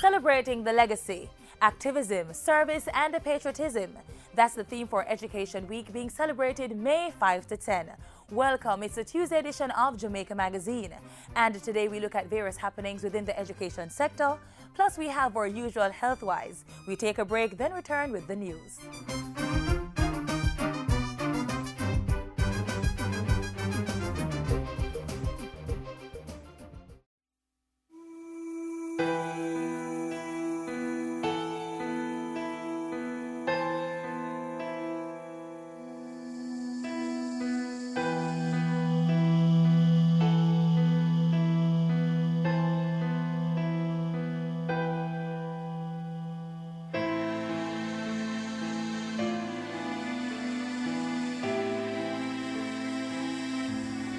Celebrating the legacy, activism, service, and patriotism. That's the theme for Education Week being celebrated May 5 to 10. Welcome, it's the Tuesday edition of Jamaica Magazine. And today we look at various happenings within the education sector. Plus we have our usual health-wise. We take a break, then return with the news.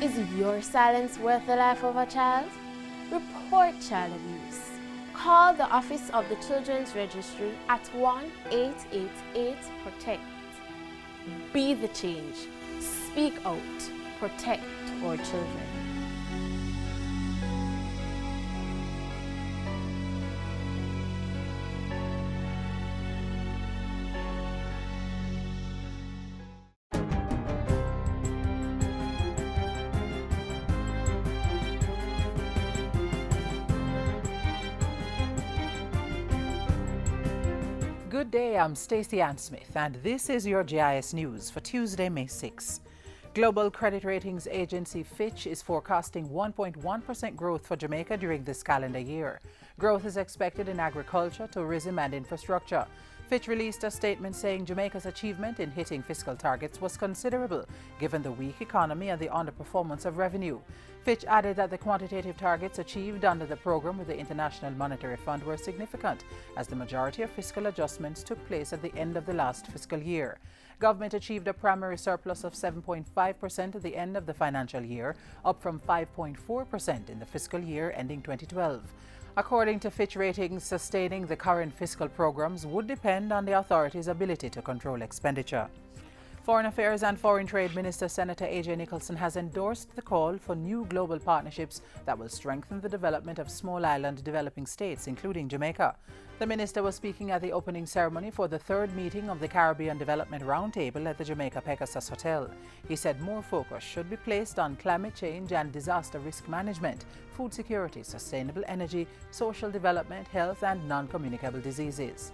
Is your silence worth the life of a child? Report child abuse. Call the Office of the Children's Registry at 1-888-PROTECT. Be the change. Speak out. Protect our children. Good day, I'm Stacey Ann Smith, and this is your GIS News for Tuesday, May 6. Global credit ratings agency Fitch is forecasting 1.1% growth for Jamaica during this calendar year. Growth is expected in agriculture, tourism, and infrastructure. Fitch released a statement saying Jamaica's achievement in hitting fiscal targets was considerable, given the weak economy and the underperformance of revenue. Fitch added that the quantitative targets achieved under the program with the International Monetary Fund were significant, as the majority of fiscal adjustments took place at the end of the last fiscal year. Government achieved a primary surplus of 7.5% at the end of the financial year, up from 5.4% in the fiscal year ending 2012. According to Fitch Ratings, sustaining the current fiscal programs would depend on the authorities' ability to control expenditure. Foreign Affairs and Foreign Trade Minister Senator A.J. Nicholson has endorsed the call for new global partnerships that will strengthen the development of small island developing states, including Jamaica. The minister was speaking at the opening ceremony for the third meeting of the Caribbean Development Roundtable at the Jamaica Pegasus Hotel. He said more focus should be placed on climate change and disaster risk management, food security, sustainable energy, social development, health, and non-communicable diseases.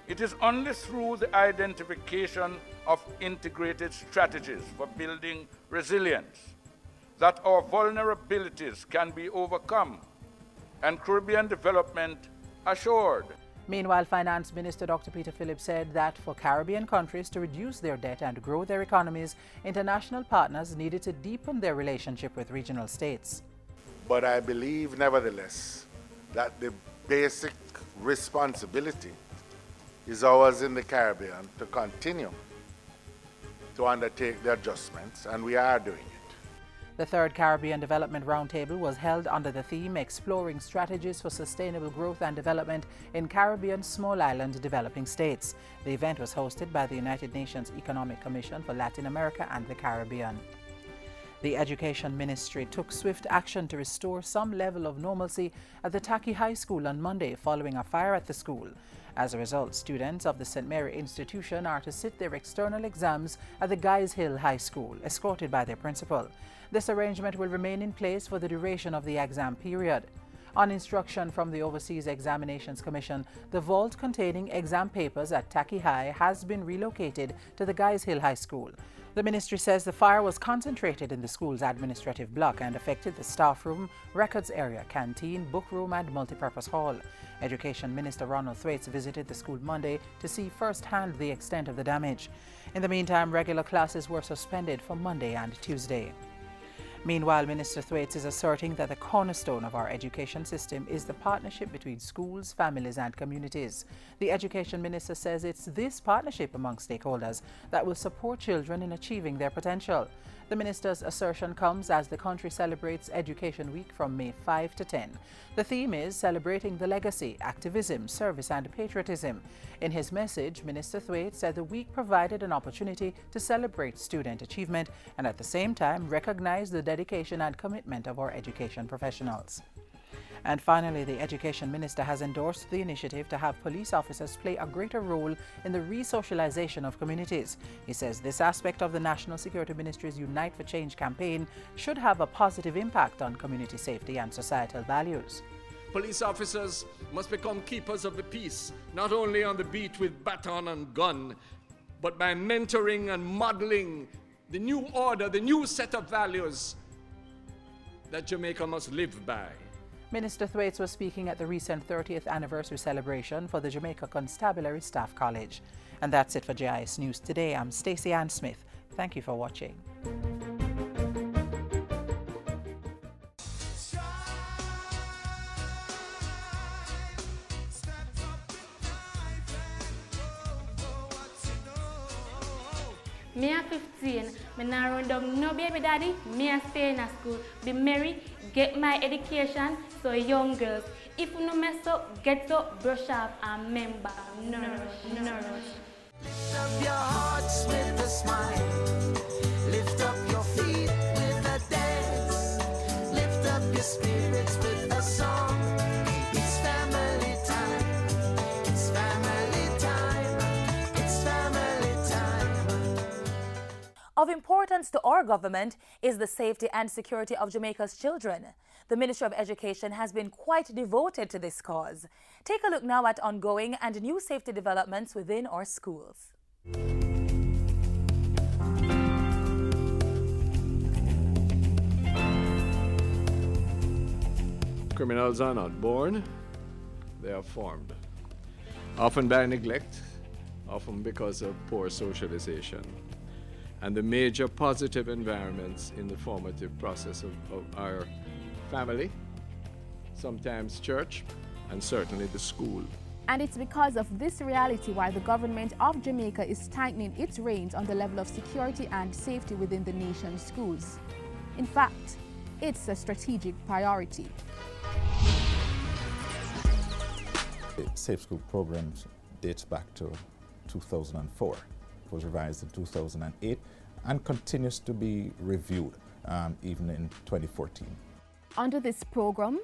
It is only through the identification of integrated strategies for building resilience that our vulnerabilities can be overcome and Caribbean development assured. Meanwhile, Finance Minister Dr. Peter Phillips said that for Caribbean countries to reduce their debt and grow their economies, international partners needed to deepen their relationship with regional states. But I believe, nevertheless, that the basic responsibility is ours in the Caribbean to continue to undertake the adjustments, and we are doing it. The third Caribbean Development Roundtable was held under the theme Exploring Strategies for Sustainable Growth and Development in Caribbean Small Island Developing States. The event was hosted by the United Nations Economic Commission for Latin America and the Caribbean. The Education Ministry took swift action to restore some level of normalcy at the Tacky High School on Monday following a fire at the school. As a result, students of the St. Mary institution are to sit their external exams at the Guys Hill High School, escorted by their principal. This arrangement will remain in place for the duration of the exam period. On instruction from the Overseas Examinations Commission, the vault containing exam papers at Tacky High has been relocated to the Guys Hill High School. The ministry says the fire was concentrated in the school's administrative block and affected the staff room, records area, canteen, book room, and multipurpose hall. Education Minister Ronald Thwaites visited the school Monday to see firsthand the extent of the damage. In the meantime, regular classes were suspended for Monday and Tuesday. Meanwhile, Minister Thwaites is asserting that the cornerstone of our education system is the partnership between schools, families, and communities. The Education Minister says it's this partnership among stakeholders that will support children in achieving their potential. The minister's assertion comes as the country celebrates Education Week from May 5 to 10. The theme is celebrating the legacy, activism, service, and patriotism. In his message, Minister Thwaites said the week provided an opportunity to celebrate student achievement and at the same time recognize the dedication and commitment of our education professionals. And finally, the Education Minister has endorsed the initiative to have police officers play a greater role in the re-socialization of communities. He says this aspect of the National Security Ministry's Unite for Change campaign should have a positive impact on community safety and societal values. Police officers must become keepers of the peace, not only on the beat with baton and gun, but by mentoring and modeling the new order, the new set of values that Jamaica must live by. Minister Thwaites was speaking at the recent 30th anniversary celebration for the Jamaica Constabulary Staff College. And that's it for JIS News Today. I'm Stacey Ann Smith. Thank you for watching. Me at 15, me not run down no baby daddy, me a stay in a school, be married, get my education, so young girls, if you no mess up, get up, brush off, and remember, nourish. Lift up your hearts with a smile, lift up your feet with a dance, lift up your spirits with a song. It's family time, it's family time, it's family time. Of importance to our government is the safety and security of Jamaica's children. The Ministry of Education has been quite devoted to this cause. Take a look now at ongoing and new safety developments within our schools. Criminals are not born, they are formed. Often by neglect, often because of poor socialization. And the major positive environments in the formative process of our family, sometimes church, and certainly the school. And it's because of this reality why the government of Jamaica is tightening its reins on the level of security and safety within the nation's schools. In fact, it's a strategic priority. The Safe School program dates back to 2004. It was revised in 2008 and continues to be reviewed even in 2014. Under this program,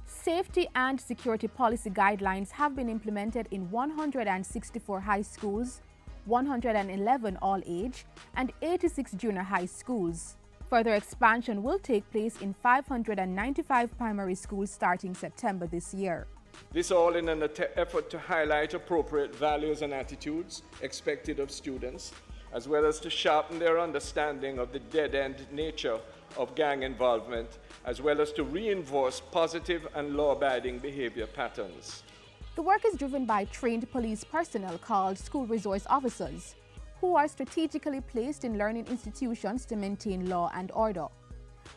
safety and security policy guidelines have been implemented in 164 high schools, 111 all-age, and 86 junior high schools. Further expansion will take place in 595 primary schools starting September this year. This all in an effort to highlight appropriate values and attitudes expected of students, as well as to sharpen their understanding of the dead-end nature of gang involvement, as well as to reinforce positive and law-abiding behavior patterns. The work is driven by trained police personnel called school resource officers, who are strategically placed in learning institutions to maintain law and order.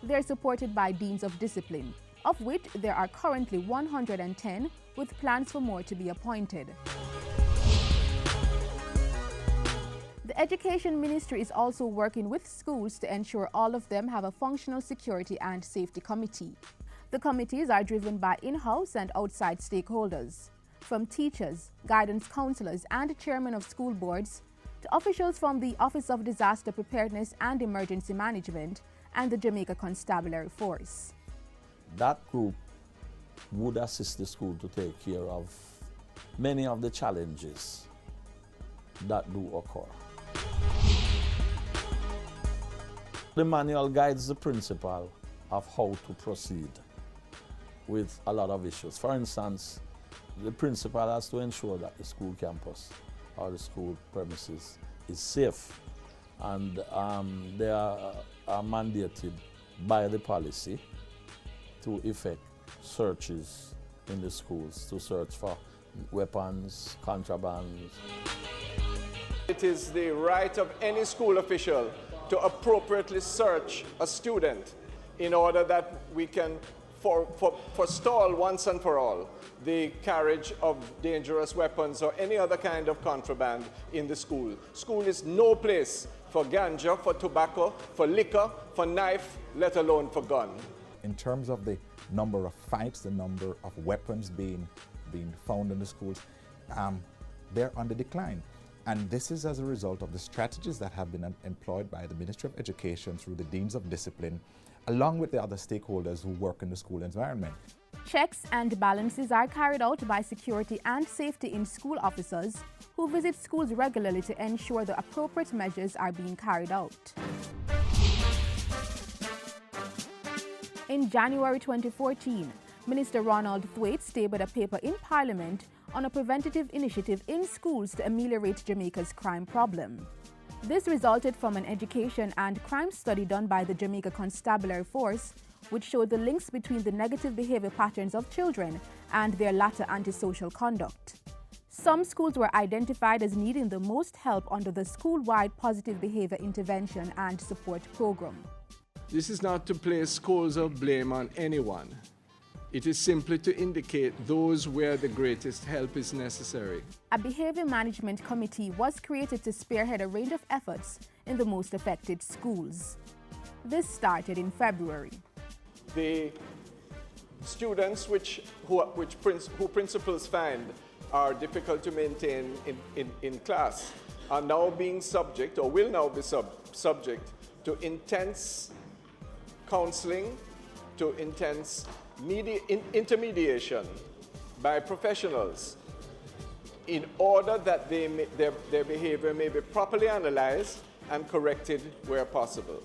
They are supported by deans of discipline, of which there are currently 110, with plans for more to be appointed. The Education Ministry is also working with schools to ensure all of them have a functional security and safety committee. The committees are driven by in-house and outside stakeholders, from teachers, guidance counselors, and chairmen of school boards, to officials from the Office of Disaster Preparedness and Emergency Management and the Jamaica Constabulary Force. That group would assist the school to take care of many of the challenges that do occur. The manual guides the principal of how to proceed with a lot of issues. For instance, the principal has to ensure that the school campus or the school premises is safe, and they are mandated by the policy to effect searches in the schools to search for weapons, contraband. It is the right of any school official to appropriately search a student in order that we can forestall once and for all the carriage of dangerous weapons or any other kind of contraband in the school. School is no place for ganja, for tobacco, for liquor, for knife, let alone for gun. In terms of the number of fights, the number of weapons being found in the schools, they're on the decline. And this is as a result of the strategies that have been employed by the Ministry of Education through the Deans of Discipline, along with the other stakeholders who work in the school environment. Checks and balances are carried out by security and safety in school officers who visit schools regularly to ensure the appropriate measures are being carried out. In January 2014, Minister Ronald Thwaites tabled a paper in Parliament on a preventative initiative in schools to ameliorate Jamaica's crime problem. This resulted from an education and crime study done by the Jamaica Constabulary Force, which showed the links between the negative behavior patterns of children and their latter antisocial conduct. Some schools were identified as needing the most help under the school-wide positive behavior intervention and support program. This is not to place scores of blame on anyone. It is simply to indicate those where the greatest help is necessary. A behavior management committee was created to spearhead a range of efforts in the most affected schools. This started in February. The students who principals find are difficult to maintain in class are now being subject, or will now be subject to intense counseling, to intense intermediation by professionals in order that their behavior may be properly analyzed and corrected where possible.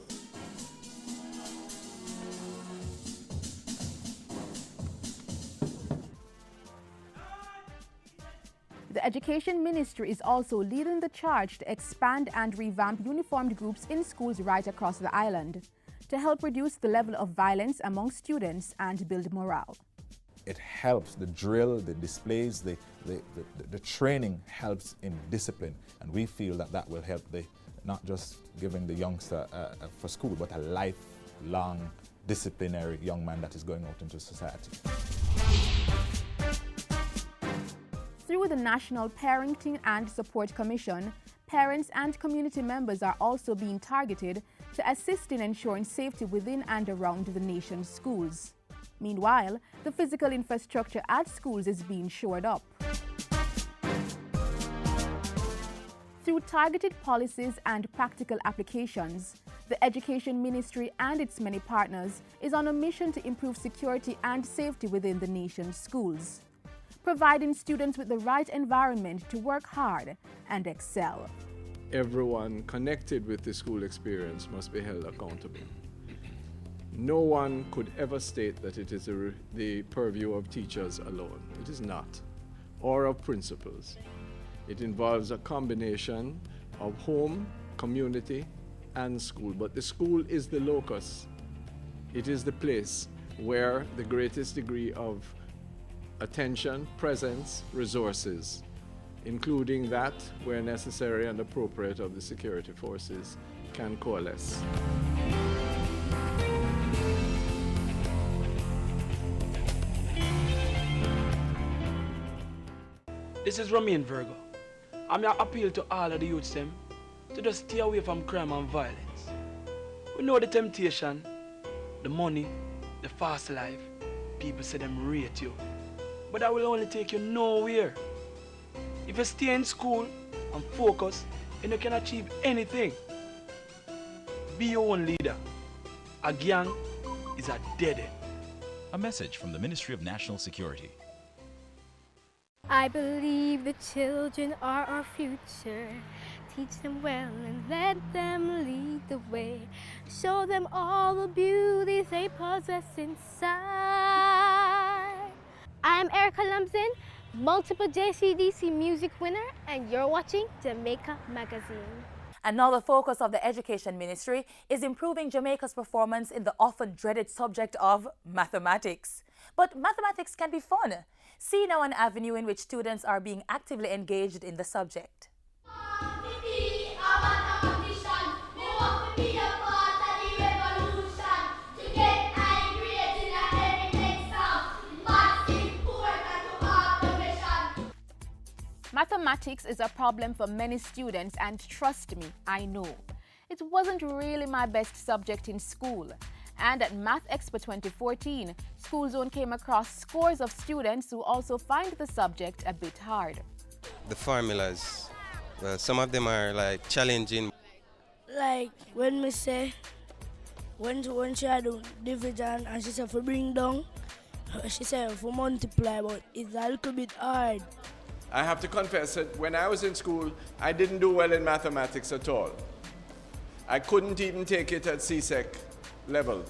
The Education Ministry is also leading the charge to expand and revamp uniformed groups in schools right across the island to help reduce the level of violence among students and build morale. It helps, the drill, the displays, the training helps in discipline, and we feel that that will help not just giving the youngster for school, but a lifelong disciplinary young man that is going out into society. Through the National Parenting and Support Commission, parents and community members are also being targeted to assist in ensuring safety within and around the nation's schools. Meanwhile, the physical infrastructure at schools is being shored up. Through targeted policies and practical applications, the Education Ministry and its many partners is on a mission to improve security and safety within the nation's schools, providing students with the right environment to work hard and excel. Everyone connected with the school experience must be held accountable. No one could ever state that it is the purview of teachers alone. It is not, or of principals. It involves a combination of home, community, and school. But the school is the locus. It is the place where the greatest degree of attention, presence, resources, including that, where necessary and appropriate, of the security forces, can coalesce. This is Romain Virgo. I'm here appeal to all of the youths them to just stay away from crime and violence. We know the temptation, the money, the fast life. People say them rate you, but that will only take you nowhere. If you stay in school and focus, then you can achieve anything. Be your own leader. A gang is a dead end. A message from the Ministry of National Security. I believe the children are our future. Teach them well and let them lead the way. Show them all the beauty they possess inside. I'm Erica Lumsden, multiple JCDC music winner, and you're watching Jamaica Magazine. And now the focus of the Education Ministry is improving Jamaica's performance in the often dreaded subject of mathematics. But mathematics can be fun. See now an avenue in which students are being actively engaged in the subject. Mathematics is a problem for many students, and trust me, I know. It wasn't really my best subject in school. And at Math Expo 2014, School Zone came across scores of students who also find the subject a bit hard. The formulas, well, some of them are like challenging. Like when we say, when she do division and she said for bring down, She said for multiply, but it's a little bit hard. I have to confess that when I was in school, I didn't do well in mathematics at all. I couldn't even take it at CSEC level.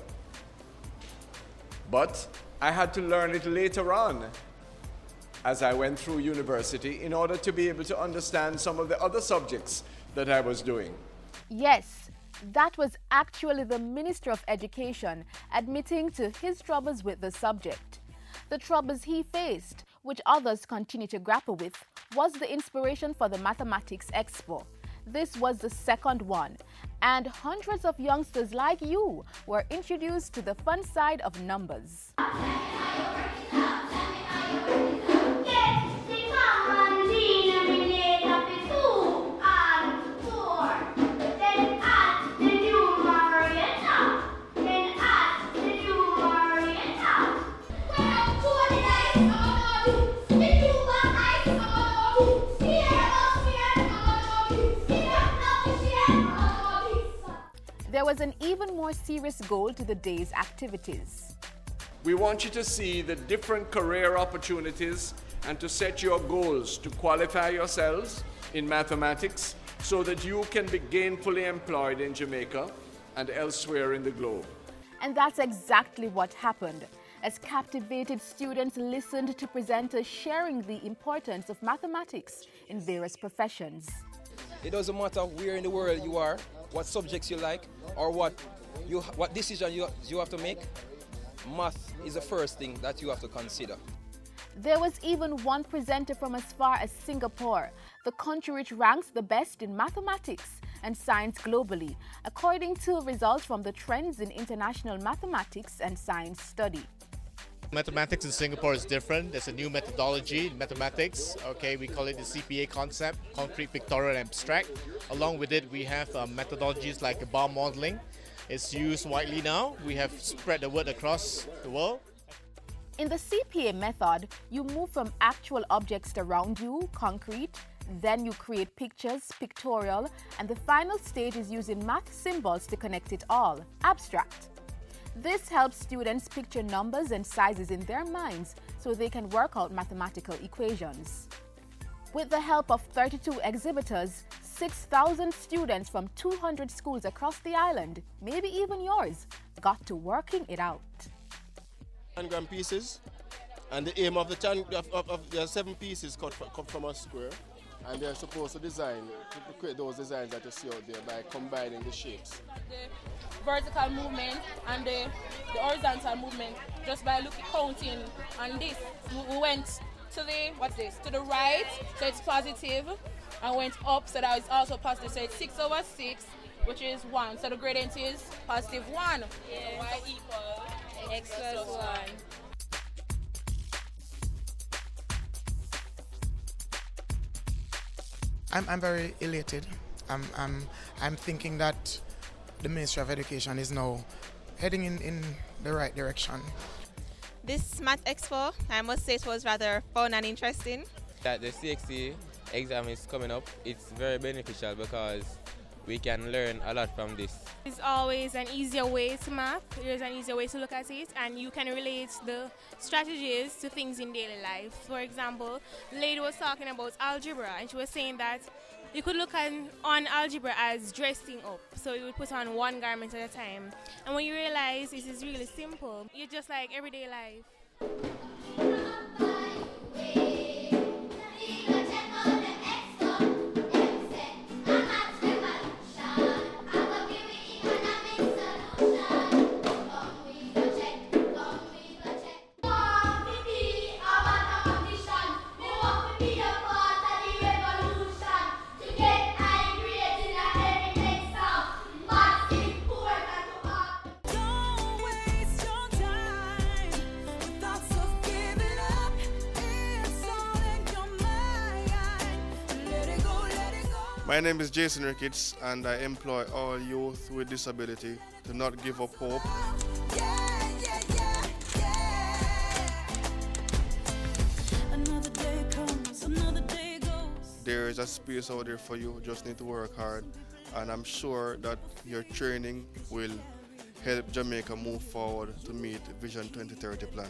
But I had to learn it later on as I went through university in order to be able to understand some of the other subjects that I was doing. Yes, that was actually the Minister of Education admitting to his troubles with the subject. The troubles he faced, which others continue to grapple with, was the inspiration for the Mathematics Expo. This was the second one, and hundreds of youngsters like you were introduced to the fun side of numbers. There was an even more serious goal to the day's activities. We want you to see the different career opportunities and to set your goals to qualify yourselves in mathematics so that you can be gainfully employed in Jamaica and elsewhere in the globe. And that's exactly what happened, as captivated students listened to presenters sharing the importance of mathematics in various professions. It doesn't matter where in the world you are, what subjects you like, or what decision you have to make. Math is the first thing that you have to consider. There was even one presenter from as far as Singapore, the country which ranks the best in mathematics and science globally, according to results from the Trends in International Mathematics and Science study. Mathematics in Singapore is different. There's a new methodology in mathematics. Okay, we call it the CPA concept, concrete, pictorial, and abstract. Along with it, we have methodologies like bar modeling. It's used widely now. We have spread the word across the world. In the CPA method, you move from actual objects around you, concrete, then you create pictures, pictorial, and the final stage is using math symbols to connect it all, abstract. This helps students picture numbers and sizes in their minds so they can work out mathematical equations. With the help of 32 exhibitors, 6,000 students from 200 schools across the island, maybe even yours, got to working it out. 10-gram pieces, and the aim of the 7 pieces cut from a square, and they're supposed to create those designs that you see out there by combining the shapes. The vertical movement and the horizontal movement just by counting on this. We went to to the right, so it's positive, and went up, so that is also positive, so it's 6 over 6, which is 1, so the gradient is positive 1. Yeah. Y equals x plus 1. I'm very elated. I'm thinking that the Ministry of Education is now heading in the right direction. This Math Expo, I must say it was rather fun and interesting. That the CXC exam is coming up, it's very beneficial because we can learn a lot from this. There's always an easier way to math, there's an easier way to look at it, and you can relate the strategies to things in daily life. For example, the lady was talking about algebra, and she was saying that you could look on algebra as dressing up. So you would put on one garment at a time. And when you realize this is really simple, you're just like everyday life. My name is Jason Ricketts, and I employ all youth with disability to not give up hope. There is a space out there for you, just need to work hard, and I'm sure that your training will help Jamaica move forward to meet the Vision 2030 plan.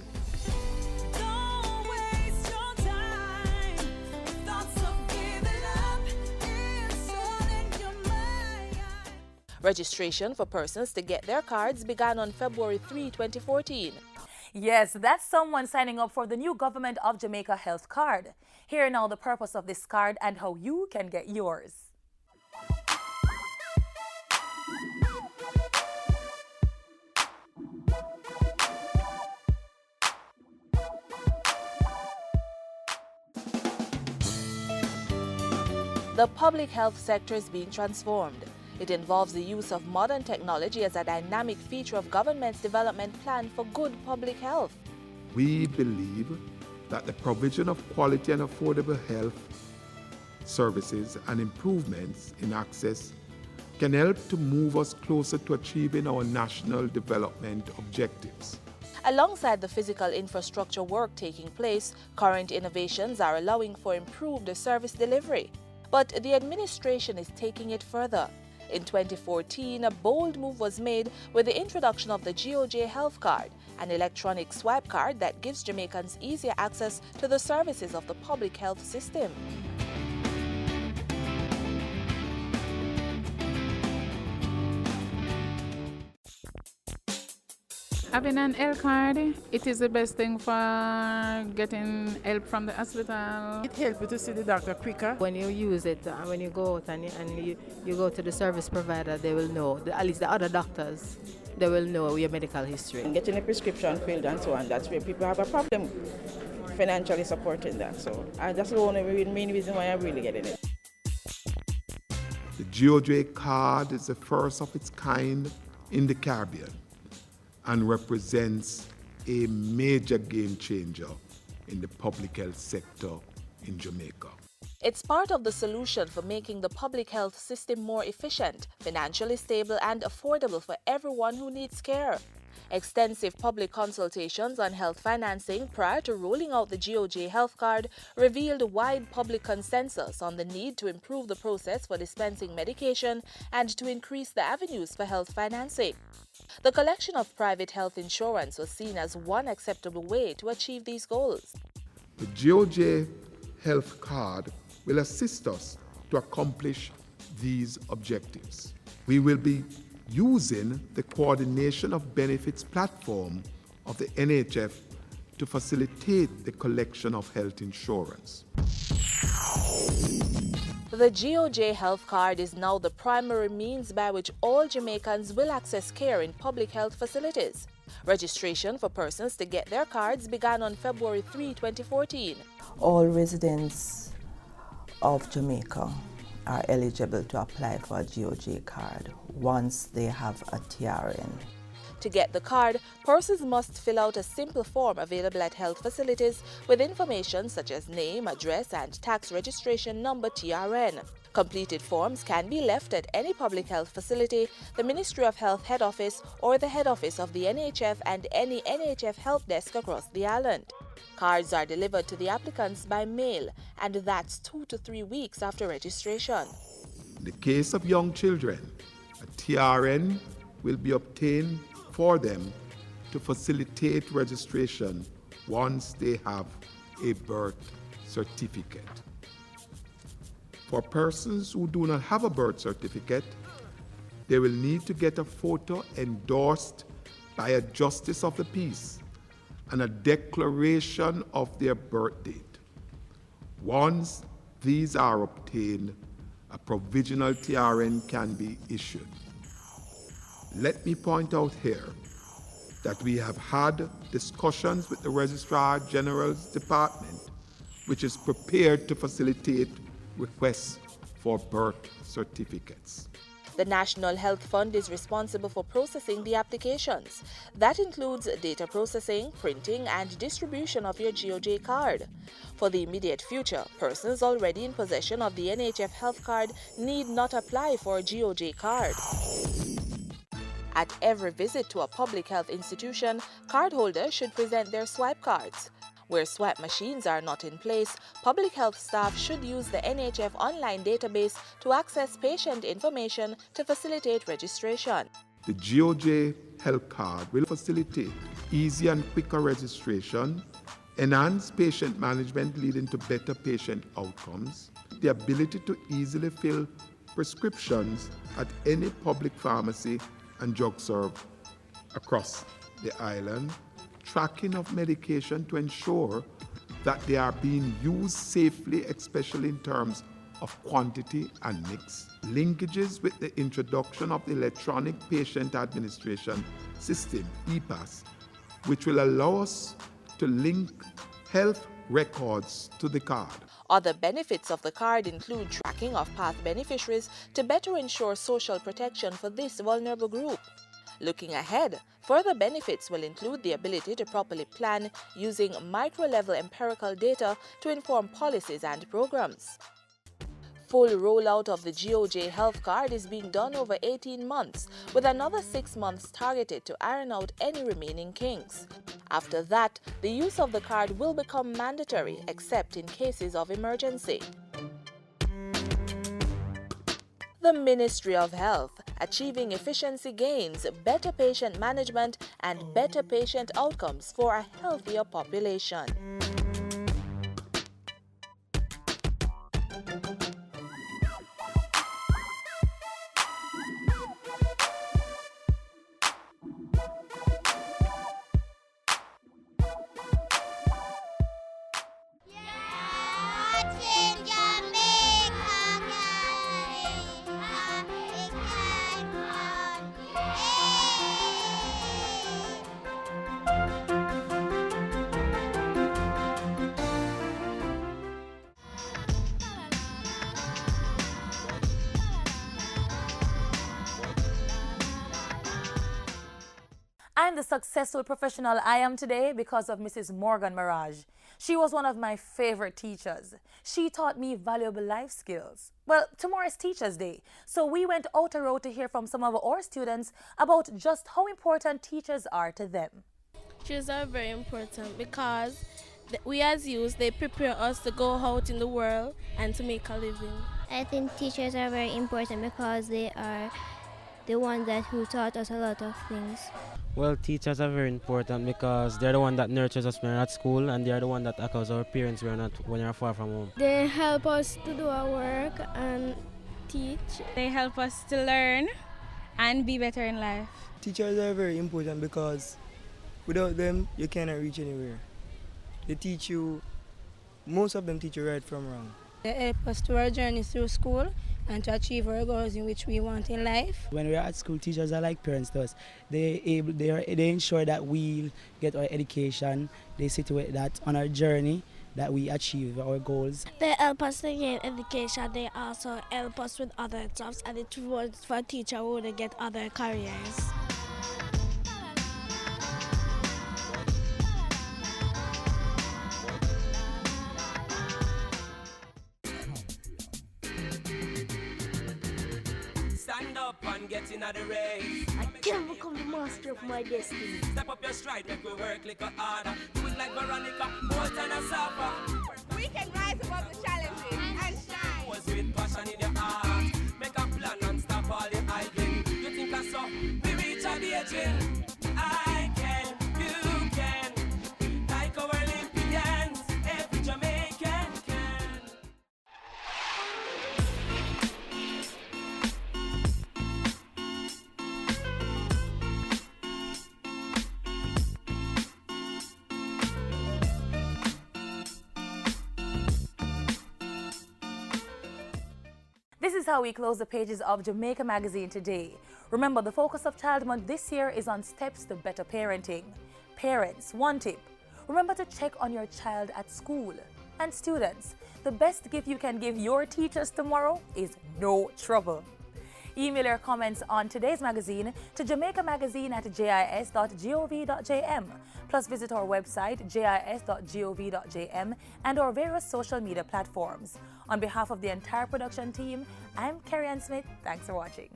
Registration for persons to get their cards began on February 3, 2014. Yes, that's someone signing up for the new Government of Jamaica Health Card. Here now the purpose of this card and how you can get yours. The public health sector is being transformed. It involves the use of modern technology as a dynamic feature of government's development plan for good public health. We believe that the provision of quality and affordable health services and improvements in access can help to move us closer to achieving our national development objectives. Alongside the physical infrastructure work taking place, current innovations are allowing for improved service delivery. But the administration is taking it further. In 2014, a bold move was made with the introduction of the GOJ Health Card, an electronic swipe card that gives Jamaicans easier access to the services of the public health system. Having an health card, it is the best thing for getting help from the hospital. It helps you to see the doctor quicker. When you use it, when you go out and you go to the service provider, they will know, at least the other doctors, they will know your medical history. And getting a prescription filled and so on, that's where people have a problem financially supporting that. So that's the only main reason why I'm really getting it. The GOJ card is the first of its kind in the Caribbean and represents a major game changer in the public health sector in Jamaica. It's part of the solution for making the public health system more efficient, financially stable and affordable for everyone who needs care. Extensive public consultations on health financing prior to rolling out the GOJ Health Card revealed wide public consensus on the need to improve the process for dispensing medication and to increase the avenues for health financing. The collection of private health insurance was seen as one acceptable way to achieve these goals. The GOJ Health Card will assist us to accomplish these objectives. We will be using the coordination of benefits platform of the NHF to facilitate the collection of health insurance. The GOJ Health Card is now the primary means by which all Jamaicans will access care in public health facilities. Registration for persons to get their cards began on February 3, 2014. All residents of Jamaica are eligible to apply for a GOJ card once they have a TRN. To get the card, persons must fill out a simple form available at health facilities with information such as name, address, and tax registration number TRN. Completed forms can be left at any public health facility, the Ministry of Health head office, or the head office of the NHF and any NHF help desk across the island. Cards are delivered to the applicants by mail, and that's 2 to 3 weeks after registration. In the case of young children, a TRN will be obtained for them to facilitate registration once they have a birth certificate. For persons who do not have a birth certificate, they will need to get a photo endorsed by a justice of the peace and a declaration of their birth date. Once these are obtained, a provisional TRN can be issued. Let me point out here that we have had discussions with the Registrar General's Department, which is prepared to facilitate requests for birth certificates. The National Health Fund is responsible for processing the applications. That includes data processing, printing, and distribution of your GOJ card. For the immediate future, persons already in possession of the NHF Health Card need not apply for a GOJ card. At every visit to a public health institution, cardholders should present their swipe cards. Where swipe machines are not in place, public health staff should use the NHF online database to access patient information to facilitate registration. The GOJ Health Card will facilitate easy and quicker registration, enhance patient management leading to better patient outcomes, the ability to easily fill prescriptions at any public pharmacy and drug serve across the island, tracking of medication to ensure that they are being used safely, especially in terms of quantity and mix, linkages with the introduction of the Electronic Patient Administration System, EPAS, which will allow us to link health records to the card. Other benefits of the card include tracking of past beneficiaries to better ensure social protection for this vulnerable group. Looking ahead, further benefits will include the ability to properly plan using micro-level empirical data to inform policies and programs. Full rollout of the GOJ Health Card is being done over 18 months, with another 6 months targeted to iron out any remaining kinks. After that, the use of the card will become mandatory except in cases of emergency. The Ministry of Health, achieving efficiency gains, better patient management, and better patient outcomes for a healthier population. I'm the successful professional I am today because of Mrs. Morgan Mirage. She was one of my favorite teachers. She taught me valuable life skills. Well, tomorrow is Teachers' Day, so we went out a road to hear from some of our students about just how important teachers are to them. Teachers are very important because we as youth, they prepare us to go out in the world and to make a living. I think teachers are very important because they are the ones who taught us a lot of things. Well, teachers are very important because they're the one that nurtures us when we're at school, and they're the one that echoes our parents when we're far from home. They help us to do our work and teach. They help us to learn and be better in life. Teachers are very important because without them, you cannot reach anywhere. They teach you, most of them teach you right from wrong. They help us to our journey through school and to achieve our goals in which we want in life. When we're at school, teachers are like parents to us. They ensure that we get our education. They situate that on our journey that we achieve our goals. They help us to gain education. They also help us with other jobs, and it was for teachers who would get other careers. Stand up and get in the race. I can become the master of my destiny. Step up your stride, make we work like a harder. Do it like Veronica, more than a supper. We can rise above the challenges and shine. Was with passion in your heart. Make a plan and stop all the idling. You think I saw? We reach a the aging. I can, you can. Like our Olympians, every Jamaican can. This is how we close the pages of Jamaica Magazine today. Remember, the focus of Child Month this year is on steps to better parenting. Parents, one tip: remember to check on your child at school. And students, the best gift you can give your teachers tomorrow is no trouble. Email your comments on today's magazine to jamaicamagazine@jis.gov.jm. Plus visit our website jis.gov.jm and our various social media platforms. On behalf of the entire production team, I'm Carrie Ann Smith. Thanks for watching.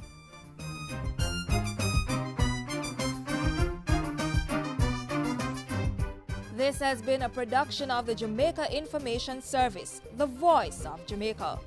This has been a production of the Jamaica Information Service, the voice of Jamaica.